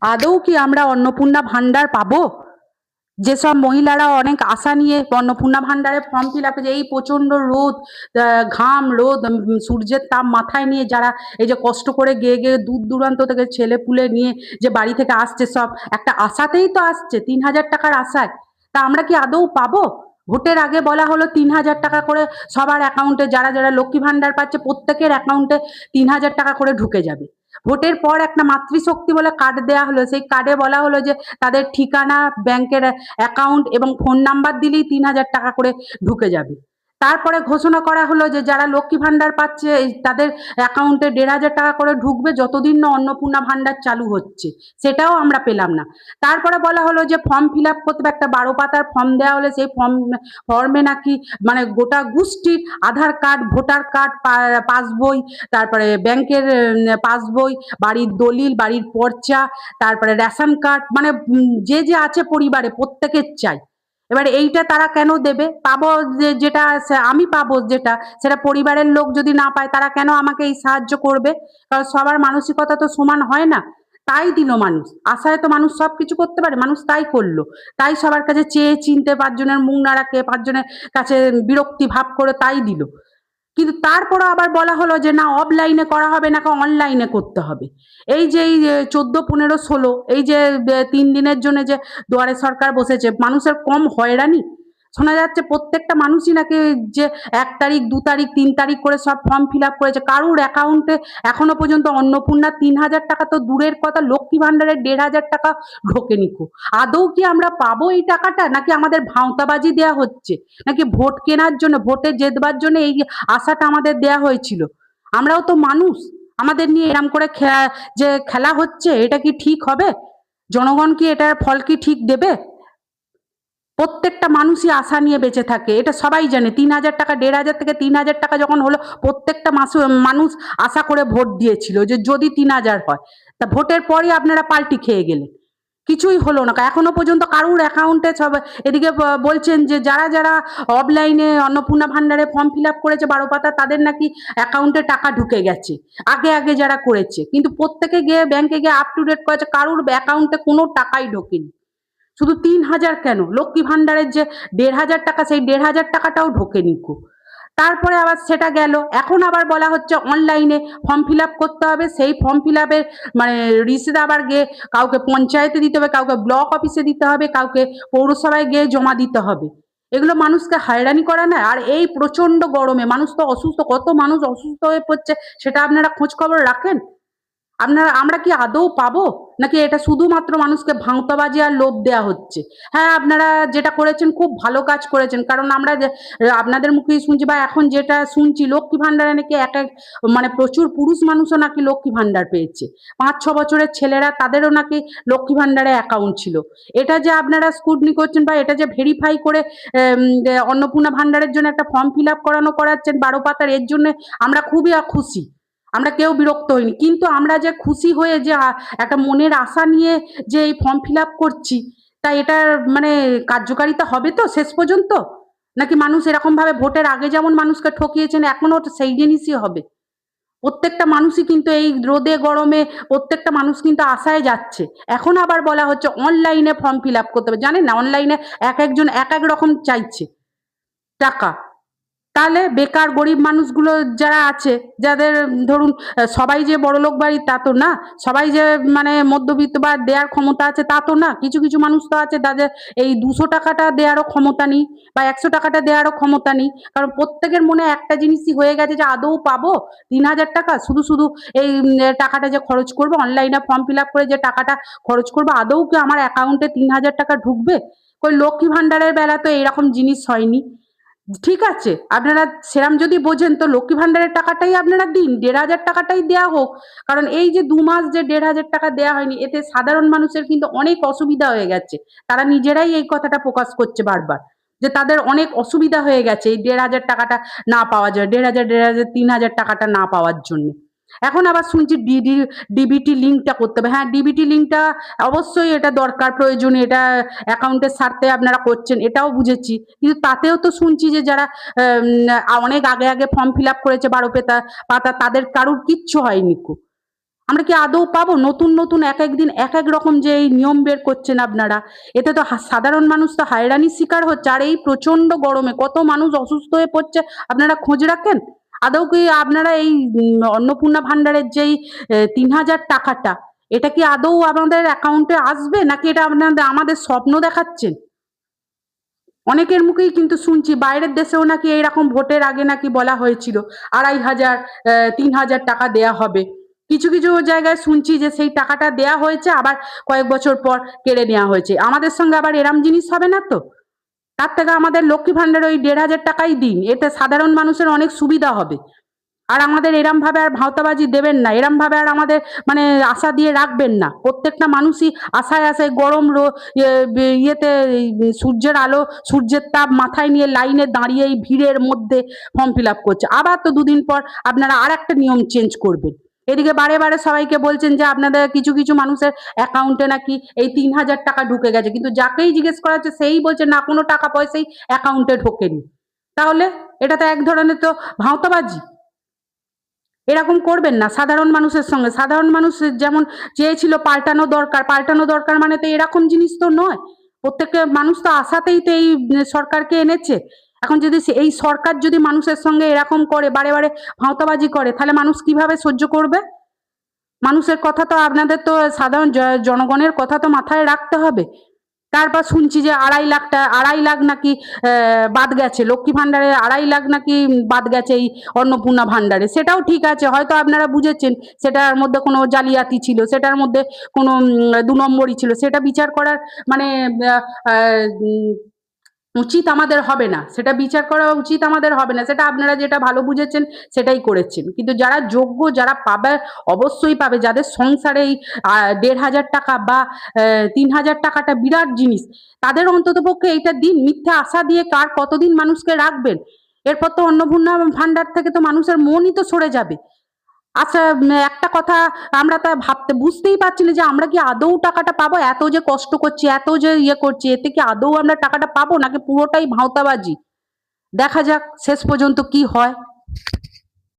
আদৌ কি আমরা অন্নপূর্ণা ভান্ডার পাবো? যেসব মহিলারা অনেক আশা নিয়ে অন্নপূর্ণা ভান্ডারে ফর্ম ফিল আপ, এই প্রচন্ড রোদ, ঘাম, রোদ, সূর্যের তাপ মাথায় নিয়ে যারা এই যে কষ্ট করে গিয়ে গিয়ে দূর দূরান্ত থেকে ছেলে পুলে নিয়ে যে বাড়ি থেকে আসছে, সব একটা আশাতেই তো আসছে, 3,000 টাকার আশায়। তা আমরা কি আদৌ পাবো? ভোটের আগে বলা হলো 3,000 টাকা করে সবার অ্যাকাউন্টে, যারা যারা লক্ষ্মী ভান্ডার পাচ্ছে প্রত্যেকের অ্যাকাউন্টে 3,000 টাকা করে ঢুকে যাবে। ভোটের পর একটা মাতৃশক্তি বলে কার্ড দেয়া হলো, সেই কার্ডে বলা হলো যে তাদের ঠিকানা, ব্যাংকের অ্যাকাউন্ট এবং ফোন নাম্বার দিলেই 3,000 টাকা করে ঢুকে যাবে। তারপরে ঘোষণা করা হলো যে যারা লক্ষ্মী ভান্ডার পাচ্ছে তাদের অ্যাকাউন্টে 1,500 টাকা করে ঢুকবে যতদিন না অন্নপূর্ণা ভান্ডার চালু হচ্ছে। সেটাও আমরা পেলাম না। তারপরে বলা হলো যে ফর্ম ফিল আপ করতে হবে, একটা 12 পাতার ফর্ম দেওয়া হলে সেই ফর্মে নাকি মানে গোটা গোষ্ঠীর আধার কার্ড, ভোটার কার্ড, পাসবই, তারপরে ব্যাংকের পাসবই, বাড়ির দলিল, বাড়ির পর্চা, তারপরে রেশন কার্ড, মানে যে যে আছে পরিবারে প্রত্যেকের চাই। এবার এইটা তারা কেন দেবে? পাবো যেটা আমি পাবো যেটা, সেটা পরিবারের লোক যদি না পায় তারা কেন আমাকে এই সাহায্য করবে? কারণ সবার মানসিকতা তো সমান হয় না। তাই দিল মানুষ, আশায় তো মানুষ সবকিছু করতে পারে, মানুষ তাই করলো। তাই সবার কাছে চেয়ে চিনতে, পাঁচজনের মুখ না রাখে, পাঁচজনের কাছে বিরক্তি ভাব করে তাই দিল। কিন্তু তারপরে আবার বলা হলো যে না, অফলাইনে করা হবে না, অনলাইনে করতে হবে। এই যে এই 14, 15, 16, এই যে 3 দিনের জন্য যে দুয়ারে সরকার বসেছে, মানুষের কম হয়রানি? শোনা যাচ্ছে প্রত্যেকটা মানুষই নাকি যে 1 তারিখ, 2 তারিখ, 3 তারিখ করে সব ফর্ম ফিল আপ করেছে। কারুর অ্যাকাউন্টে এখনো পর্যন্ত অন্নপূর্ণা 3,000 টাকা তো দূরের কথা, লক্ষ্মী ভান্ডারের 1,500 টাকা ঢোকেনি কো। আদৌ কি আমরা পাবো এই টাকাটা, নাকি আমাদের ভাঁওতাবাজি দেয়া হচ্ছে, নাকি ভোট কেনার জন্য, ভোটে জেতবার জন্য এই আশাটা আমাদের দেয়া হয়েছিল? আমরাও তো মানুষ, আমাদের নিয়ে এরম করে যে খেলা হচ্ছে, এটা কি ঠিক হবে? জনগণ কি এটার ফল কি ঠিক দেবে? প্রত্যেকটা মানুষই আশা নিয়ে বেঁচে থাকে, এটা সবাই জানে। 3,000 টাকা, 1,500 থেকে 3,000 টাকা যখন হলো, প্রত্যেকটা মানুষ আশা করে ভোট দিয়েছিল যে যদি 3,000 হয়। তা ভোটের পরই আপনারা পাল্টি খেয়ে গেলেন, কিছুই হলো না। এখনো পর্যন্ত কারুর অ্যাকাউন্টে সব, এদিকে বলছেন যে যারা যারা অফলাইনে অন্নপূর্ণা ভান্ডারে ফর্ম ফিল আপ করেছে 12 পাতা, তাদের নাকি অ্যাকাউন্টে টাকা ঢুকে গেছে আগে আগে যারা করেছে, কিন্তু প্রত্যেকে গিয়ে ব্যাংকে গিয়ে আপ টু ডেট করেছে, কারুর অ্যাকাউন্টে কোনো টাকাই ঢোকেনি। শুধু 3,000 কেন, লক্ষ্মী ভান্ডারের যে 1,500 টাকা, সেই 1,500 টাকাটাও ঢোকেনি কো। তারপরে আবার সেটা গেল, এখন আবার বলা হচ্ছে অনলাইনে ফর্ম ফিল আপ করতে হবে। সেই ফর্ম ফিল আপের মানে রিসিট আবার গিয়ে কাউকে পঞ্চায়েতে দিতে হবে, কাউকে ব্লক অফিসে দিতে হবে, কাউকে পৌরসভায় গিয়ে জমা দিতে হবে। এগুলো মানুষকে হয়রানি করা না? আর এই প্রচন্ড গরমে মানুষ তো অসুস্থ, কত মানুষ অসুস্থ হয়ে পড়ছে, সেটা আপনারা খোঁজ খবর রাখেন? আমরা কি আদৌ পাবো, নাকি এটা শুধুমাত্র মানুষকে ভাঁওতাবাজি আর লোভ দেওয়া হচ্ছে? হ্যাঁ, আপনারা যেটা করেছেন খুব ভালো কাজ করেছেন, কারণ আমরা আপনাদের মুখেই শুনছি, বা এখন যেটা শুনছি, লক্ষ্মী ভান্ডারে নাকি এক এক মানে প্রচুর পুরুষ মানুষও নাকি লক্ষ্মী ভান্ডার পেয়েছে। 5-6 বছরের ছেলেরা, তাদেরও নাকি লক্ষ্মী ভান্ডারে অ্যাকাউন্ট ছিল। এটা যে আপনারা স্কুটনি করছেন, বা এটা যে ভেরিফাই করে অন্নপূর্ণা ভান্ডারের জন্য একটা ফর্ম ফিল আপ করাচ্ছেন 12 পাতার, এর জন্য আমরা খুবই খুশি। আমরা কেউ বিরক্ত হইনি, কিন্তু আমরা যে খুশি হয়ে যে একটা মনের আশা নিয়ে যে এই ফর্ম ফিল আপ করছি, তা এটার মানে কার্যকারিতা হবে তো শেষ পর্যন্ত? নাকি মানুষ এরকম ভাবে ভোটের আগে যেমন মানুষকে ঠকিয়েছেন, এখনো সেই জিনিসই হবে? প্রত্যেকটা মানুষই কিন্তু এই রোদে গরমে প্রত্যেকটা মানুষ কিন্তু আশায় যাচ্ছে। এখন আবার বলা হচ্ছে অনলাইনে ফর্ম ফিল আপ করতে হবে। জানেন না, অনলাইনে এক একজন এক এক রকম চাইছে টাকা। তাহলে বেকার গরিব মানুষগুলো যারা আছে, যাদের ধরুন সবাই যে বড়লোক বাড়ির তা তো না, সবাই যে মানে মধ্যবিত্ত বা দেওয়ার ক্ষমতা আছে তা তো না। কিছু কিছু মানুষ তো আছে তাদের এই 200 টাকাটা দেওয়ারও ক্ষমতা নেই, বা 100 টাকাটা দেওয়ারও ক্ষমতা নেই। কারণ প্রত্যেকের মনে একটা জিনিসই হয়ে গেছে যে আদৌ পাবো 3,000 টাকা? শুধু শুধু এই টাকাটা যে খরচ করবো, অনলাইনে ফর্ম ফিল আপ করে যে টাকাটা খরচ করবো, আদৌ কি আমার অ্যাকাউন্টে 3,000 টাকা ঢুকবে? কই লক্ষ্মী ভান্ডারের বেলা তো এইরকম জিনিস হয়নি। ঠিক আছে, আপনারা সেরাম যদি বোঝেন তো লক্ষ্মী ভান্ডারের টাকাটাই আপনারা দিন, 1,500 টাকাটাই দেয়া হোক। কারণ এই যে 2 মাস যে 1,500 টাকা দেয়া হয়নি, এতে সাধারণ মানুষের কিন্তু অনেক অসুবিধা হয়ে গেছে। তারা নিজেরাই এই কথাটা প্রকাশ করছে বারবার, যে তাদের অনেক অসুবিধা হয়ে গেছে এই 1,500 টাকাটা না পাওয়া যায়, 1,500, 1,500, 3,000 টাকাটা না পাওয়ার জন্য। এখন আবার শুনছি ডিবিটি লিঙ্কটা করতে হবে। হ্যাঁ, ডিবিটি লিঙ্কটা অবশ্যই এটা দরকার, প্রয়োজনীয়। এটা অ্যাকাউন্টের স্বার্থে আপনারা করছেন, এটাও বুঝেছি। কিন্তু তাতেও তো শুনছি যে যারা অনেক আগে আগে ফর্ম ফিল আপ করেছে 12 পাতা, তাদের কারুর কিচ্ছু হয়নি কো। আমরা কি আদৌ পাবো? নতুন নতুন এক এক দিন এক এক রকম যে এই নিয়ম বের করছেন আপনারা, এতে তো সাধারণ মানুষ তো হয়রানির শিকার হচ্ছে। আর এই প্রচন্ড গরমে কত মানুষ অসুস্থ হয়ে পড়ছে, আপনারা খোঁজ রাখেন? আদৌ কি আপনারা এই অন্নপূর্ণা ভান্ডারের যেই ৩,০০০ টাকাটা, এটা কি আদৌ আমাদের অ্যাকাউন্টে আসবে, নাকি এটা আপনাদের আমাদের স্বপ্ন দেখাচ্ছেন? অনেকের মুখেই কিন্তু শুনছি বাইরের দেশেও নাকি এইরকম ভোটের আগে নাকি বলা হয়েছিল ২,৫০০ ৩,০০০ টাকা দেয়া হবে। কিছু কিছু জায়গায় শুনছি যে সেই টাকাটা দেয়া হয়েছে, আবার কয়েক বছর পর কেড়ে নেওয়া হয়েছে। আমাদের সঙ্গে আবার এরম জিনিস হবে না তো? তার থেকে আমাদের লক্ষ্মী ভান্ডার ওই ১,৫০০ টাকাই দিন, এতে সাধারণ মানুষের অনেক সুবিধা হবে। আর আমাদের এরম ভাবে আর ভাওতাবাজি দেবেন না, এরম ভাবে আর আমাদের মানে আশা দিয়ে রাখবেন না। প্রত্যেকটা মানুষই আশায় আশায় গরম ইয়েতে সূর্যের আলো, সূর্যের তাপ মাথায় নিয়ে লাইনে দাঁড়িয়ে এই ভিড়ের মধ্যে ফর্ম ফিল আপ করছে। আবার তো দুদিন পর আপনারা আর একটা নিয়ম চেঞ্জ করবেন। এদিকে বারে বারে সবাইকে বলছেন যে আপনাদের কিছু কিছু মানুষের অ্যাকাউন্টে নাকি এই ৩,০০০ টাকা ঢুকে গেছে, কিন্তু যাকেই জিজ্ঞেস করা হচ্ছে সেই বলছে না, কোনো টাকা পয়সাই অ্যাকাউন্টে ঢোকেনি। তাহলে এটা তো এক ধরনের তো ভাওতাবাজি। এরকম করবেন না সাধারণ মানুষের সঙ্গে। সাধারণ মানুষ যেমন চেয়েছিল পাল্টানো দরকার, পাল্টানো দরকার মানে তো এরকম জিনিস তো নয়। প্রত্যেকটা মানুষ তো আশাতেই তো এই সরকারকে এনেছে। এখন যদি এই সরকার যদি মানুষের সঙ্গে এরকম করে, বারে বারে ভাওতাবাজি করে, তাহলে মানুষ কিভাবে সহ্য করবে? মানুষের কথা তো আপনাদের তো সাধারণ জনগণের কথা তো মাথায় রাখতে হবে। তারপর শুনছি যে ২,৫০,০০০ নাকি বাদ গেছে লক্ষ্মী ভান্ডারে, ২,৫০,০০০ নাকি বাদ গেছে এই অন্নপূর্ণা ভান্ডারে। সেটাও ঠিক আছে, হয়তো আপনারা বুঝেছেন সেটার মধ্যে কোনো জালিয়াতি ছিল, সেটার মধ্যে কোনো ২ নম্বরই ছিল, সেটা বিচার করার মানে আহ, আহ, উম, উচিত আমাদের হবে না, সেটা বিচার করা উচিত আমাদের হবে না। সেটা আপনারা যেটা ভালো বুঝেছেন সেটাই করেছেন, কিন্তু যারা যোগ্য, যারা পাবে অবশ্যই পাবে, যাদের সংসারে এই ১,৫০০ টাকা বা ৩,০০০ টাকাটা বিরাট জিনিস, তাদের অন্তত পক্ষে এইটা দিন। মিথ্যা আশা দিয়ে কার কতদিন মানুষকে রাখবেন? এরপর তো অন্নপূর্ণা ভান্ডার থেকে তো মানুষের মনই তো সরে যাবে। আচ্ছা, একটা কথা আমরা তা ভাবতে বুঝতেই পারছি না যে আমরা কি আদৌ টাকাটা পাবো? এত যে কষ্ট করছি, এত যে ইয়ে করছি, এতে কি আদৌ আমরা টাকাটা পাবো, নাকি পুরোটাই ভাওতাবাজি? দেখা যাক শেষ পর্যন্ত কি হয়।